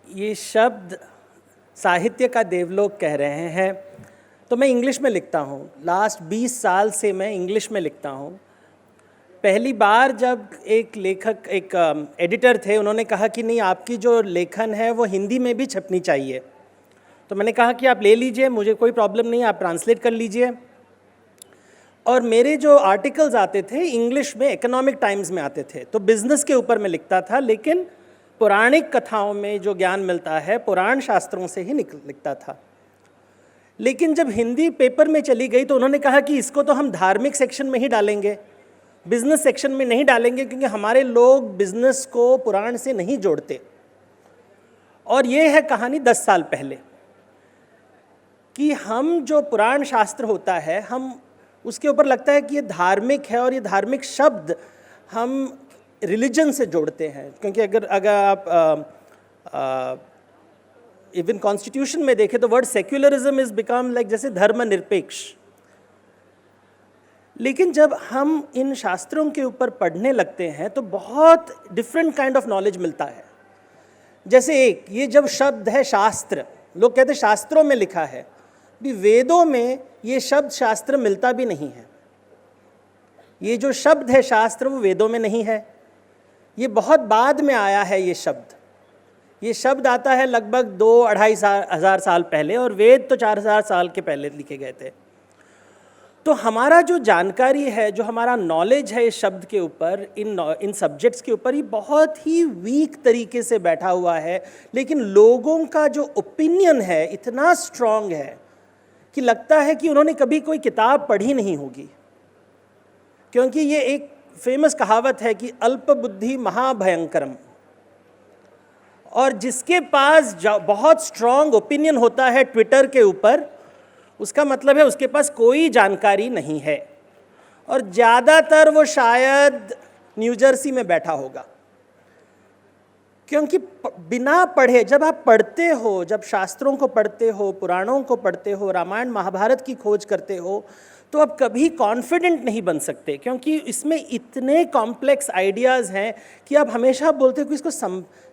ये शब्द साहित्य का देवलोक कह रहे हैं, तो मैं इंग्लिश में लिखता हूँ। लास्ट 20 साल से मैं इंग्लिश में लिखता हूँ। पहली बार जब एक लेखक, एक एडिटर थे, उन्होंने कहा कि नहीं, आपकी जो लेखन है वो हिंदी में भी छपनी चाहिए। तो मैंने कहा कि आप ले लीजिए, मुझे कोई प्रॉब्लम नहीं, आप ट्रांसलेट कर लीजिए। और मेरे जो आर्टिकल्स आते थे इंग्लिश में इकोनॉमिक टाइम्स में आते थे, तो बिजनेस के ऊपर मैं लिखता था, लेकिन पौराणिक कथाओं में जो ज्ञान मिलता है पुराण शास्त्रों से ही लिखता था। लेकिन जब हिंदी पेपर में चली गई तो उन्होंने कहा कि इसको तो हम धार्मिक सेक्शन में ही डालेंगे, बिजनेस सेक्शन में नहीं डालेंगे, क्योंकि हमारे लोग बिजनेस को पुराण से नहीं जोड़ते। और ये है कहानी 10 साल पहले कि हम जो पुराण शास्त्र होता है, हम उसके ऊपर लगता है कि ये धार्मिक है, और ये धार्मिक शब्द हम रिलीजन से जोड़ते हैं। क्योंकि अगर आप इवन कॉन्स्टिट्यूशन में देखें तो word secularism is become like जैसे धर्मनिरपेक्ष। लेकिन जब हम इन शास्त्रों के ऊपर पढ़ने लगते हैं तो बहुत डिफरेंट काइंड ऑफ नॉलेज मिलता है। जैसे एक ये जब शब्द है शास्त्र, लोग कहते हैं शास्त्रों में लिखा है, भी वेदों में ये शब्द शास्त्र मिलता भी नहीं है। ये जो शब्द है शास्त्र वो वेदों में नहीं है, ये बहुत बाद में आया है। ये शब्द आता है लगभग 2-2.5 हज़ार साल पहले, और वेद तो 4000 साल के पहले लिखे गए थे। तो हमारा जो जानकारी है, जो हमारा नॉलेज है इस शब्द के ऊपर, इन सब्जेक्ट्स के ऊपर, ये बहुत ही वीक तरीके से बैठा हुआ है। लेकिन लोगों का जो ओपिनियन है इतना स्ट्रांग है कि लगता है कि उन्होंने कभी कोई किताब पढ़ी नहीं होगी। क्योंकि ये एक फेमस कहावत है कि अल्प बुद्धि महाभयंकरम, और जिसके पास बहुत स्ट्रांग ओपिनियन होता है ट्विटर के ऊपर, उसका मतलब है उसके पास कोई जानकारी नहीं है, और ज़्यादातर वो शायद न्यू जर्सी में बैठा होगा। क्योंकि बिना पढ़े, जब आप पढ़ते हो, जब शास्त्रों को पढ़ते हो, पुराणों को पढ़ते हो, रामायण महाभारत की खोज करते हो, तो आप कभी कॉन्फिडेंट नहीं बन सकते, क्योंकि इसमें इतने कॉम्प्लेक्स आइडियाज़ हैं कि आप हमेशा बोलते हो कि इसको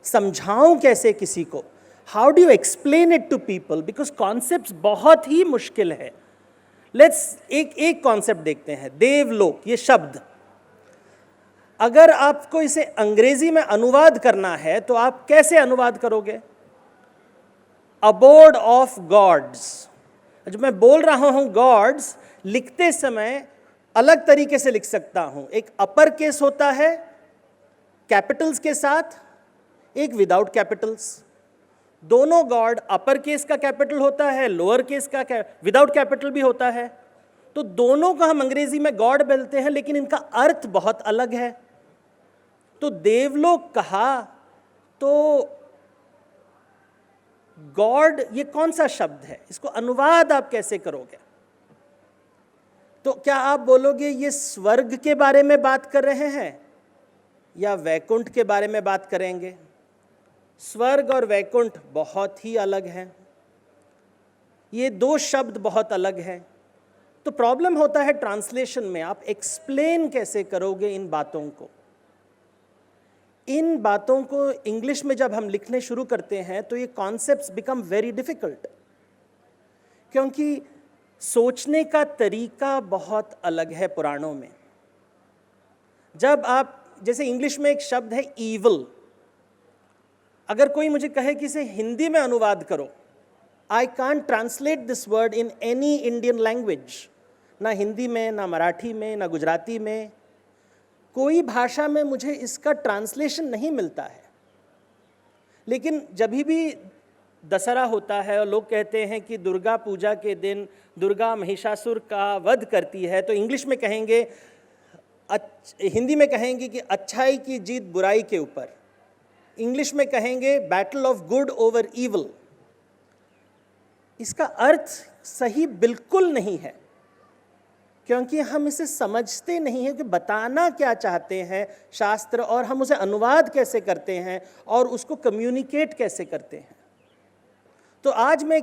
समझाऊं कैसे किसी को, how do you explain it to people, because concepts बहुत ही मुश्किल है। लेट्स एक कॉन्सेप्ट देखते हैं, देवलोक। ये शब्द अगर आपको इसे अंग्रेजी में अनुवाद करना है तो आप कैसे अनुवाद करोगे? Abode of gods. जब मैं बोल रहा हूं गॉड्स, लिखते समय अलग तरीके से लिख सकता हूं। एक अपर केस होता है कैपिटल्स के साथ, एक विदाउट कैपिटल्स। दोनों गॉड, अपर केस का कैपिटल होता है, लोअर केस का विदाउट कैपिटल भी होता है। तो दोनों को हम अंग्रेजी में गॉड बोलते हैं, लेकिन इनका अर्थ बहुत अलग है। तो देवलोक कहा तो गॉड ये कौन सा शब्द है, इसको अनुवाद आप कैसे करोगे? तो क्या आप बोलोगे ये स्वर्ग के बारे में बात कर रहे हैं या वैकुंठ के बारे में बात करेंगे? स्वर्ग और वैकुंठ बहुत ही अलग हैं, ये दो शब्द बहुत अलग हैं। तो प्रॉब्लम होता है ट्रांसलेशन में, आप एक्सप्लेन कैसे करोगे इन बातों को? इन बातों को इंग्लिश में जब हम लिखने शुरू करते हैं तो ये कॉन्सेप्ट्स बिकम वेरी डिफिकल्ट, क्योंकि सोचने का तरीका बहुत अलग है पुराणों में। जब आप, जैसे इंग्लिश में एक शब्द है ईवल, अगर कोई मुझे कहे कि इसे हिंदी में अनुवाद करो, I can't translate this word in any Indian language. ना हिंदी में, ना मराठी में, ना गुजराती में, कोई भाषा में मुझे इसका ट्रांसलेशन नहीं मिलता है। लेकिन जब भी दशहरा होता है और लोग कहते हैं कि दुर्गा पूजा के दिन दुर्गा महिषासुर का वध करती है, तो इंग्लिश में कहेंगे, हिंदी में कहेंगे कि अच्छाई की जीत बुराई के ऊपर, इंग्लिश में कहेंगे battle of good over evil. इसका अर्थ सही बिल्कुल नहीं है, क्योंकि हम इसे समझते नहीं हैं कि बताना क्या चाहते हैं शास्त्र, और हम उसे अनुवाद कैसे करते हैं और उसको कम्युनिकेट कैसे करते हैं। तो आज मैं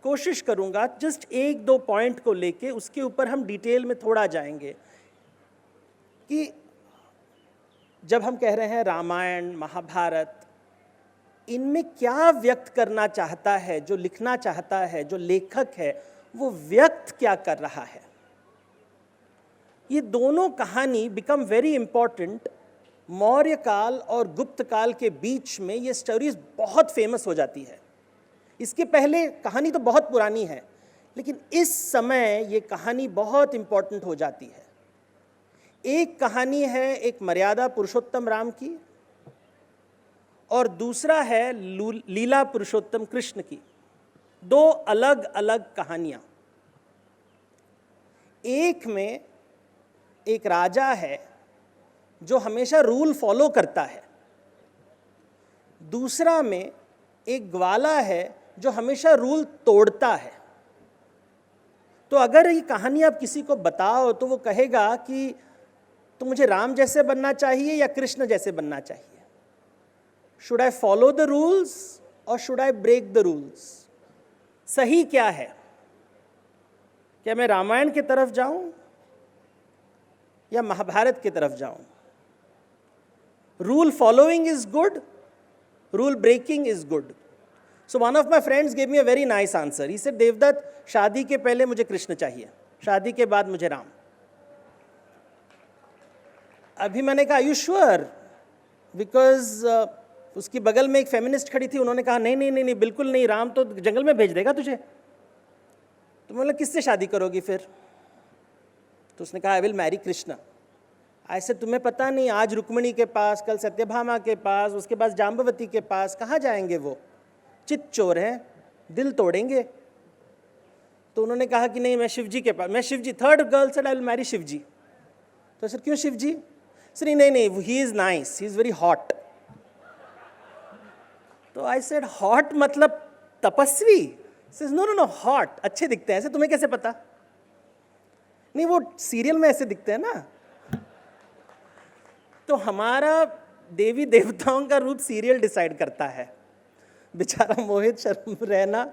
कोशिश करूंगा जस्ट 1-2 पॉइंट को लेके, उसके ऊपर हम डिटेल में थोड़ा जाएंगे कि जब हम कह रहे हैं रामायण महाभारत, इनमें क्या व्यक्त करना चाहता है, जो लिखना चाहता है, जो लेखक है वो व्यक्त क्या कर रहा है। ये दोनों कहानी बिकम वेरी इंपॉर्टेंट। मौर्य काल और गुप्त काल के बीच में ये स्टोरीज बहुत फेमस हो जाती है। इसके पहले कहानी तो बहुत पुरानी है, लेकिन इस समय ये कहानी बहुत इंपॉर्टेंट हो जाती है। एक कहानी है एक मर्यादा पुरुषोत्तम राम की, और दूसरा है लीला पुरुषोत्तम कृष्ण की। दो अलग अलग कहानियां। एक में एक राजा है जो हमेशा रूल फॉलो करता है, दूसरा में एक ग्वाला है जो हमेशा रूल तोड़ता है। तो अगर ये कहानी आप किसी को बताओ तो वो कहेगा कि तो मुझे राम जैसे बनना चाहिए या कृष्ण जैसे बनना चाहिए। Should I follow the rules और should I break the rules? सही क्या है? क्या मैं रामायण की तरफ जाऊं या महाभारत की तरफ जाऊं? Rule following is good, rule breaking is good. So one of my friends gave me a very nice answer. He said, Devdutt, शादी के पहले मुझे कृष्ण चाहिए, शादी के बाद मुझे राम। अभी मैंने कहा, आर यू श्योर? बिकॉज उसकी बगल में एक फेमिनिस्ट खड़ी थी, उन्होंने कहा नहीं नहीं नहीं नहीं बिल्कुल नहीं, राम तो जंगल में भेज देगा तुझे। तो मतलब किससे शादी करोगी फिर? तो उसने कहा, आई विल मैरी कृष्ण। ऐसे तुम्हें पता नहीं, आज रुक्मिणी के पास, कल सत्यभामा के पास, उसके बाद जाम्बवती के पास, कहाँ जाएंगे वो? चित चोर हैं, दिल तोड़ेंगे। तो उन्होंने कहा कि नहीं, मैं शिवजी के पास, मैं Shivji. Third girl said, I will marry Shivji. तो सर क्यों शिवजी? सर नहीं नहीं, he is nice, he is very hot. तो आई सेड, हॉट मतलब तपस्वी? Says no no no, hot, अच्छे दिखते हैं। ऐसे तुम्हें कैसे पता? नहीं, वो सीरियल में ऐसे दिखते हैं ना। तो हमारा देवी देवताओं का रूप सीरियल डिसाइड करता है। बेचारा मोहित शर्मा रैना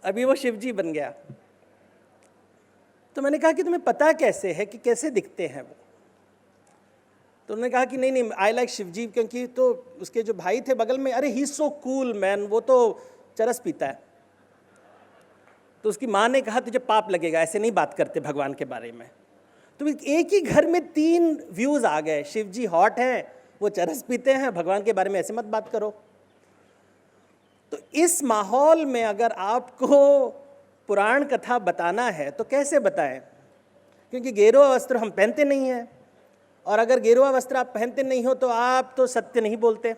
अभी वो शिवजी बन गया। तो मैंने कहा कि तुम्हें पता कैसे है कि कैसे दिखते हैं वो? तो उन्होंने कहा कि नहीं नहीं, आई लाइक शिवजी, क्योंकि तो उसके जो भाई थे बगल में, अरे he is so cool man, वो तो चरस पीता है। तो उसकी माँ ने कहा, तुझे पाप लगेगा, ऐसे नहीं बात करते भगवान के बारे में। तो एक ही घर में तीन व्यूज आ गए, शिवजी हॉट हैं, वो चरस पीते हैं, भगवान के बारे में ऐसे मत बात करो। तो इस माहौल में अगर आपको पुराण कथा बताना है तो कैसे बताएं? क्योंकि गेरुआ वस्त्र हम पहनते नहीं हैं, और अगर गेरुआ वस्त्र आप पहनते नहीं हो तो आप तो सत्य नहीं बोलते।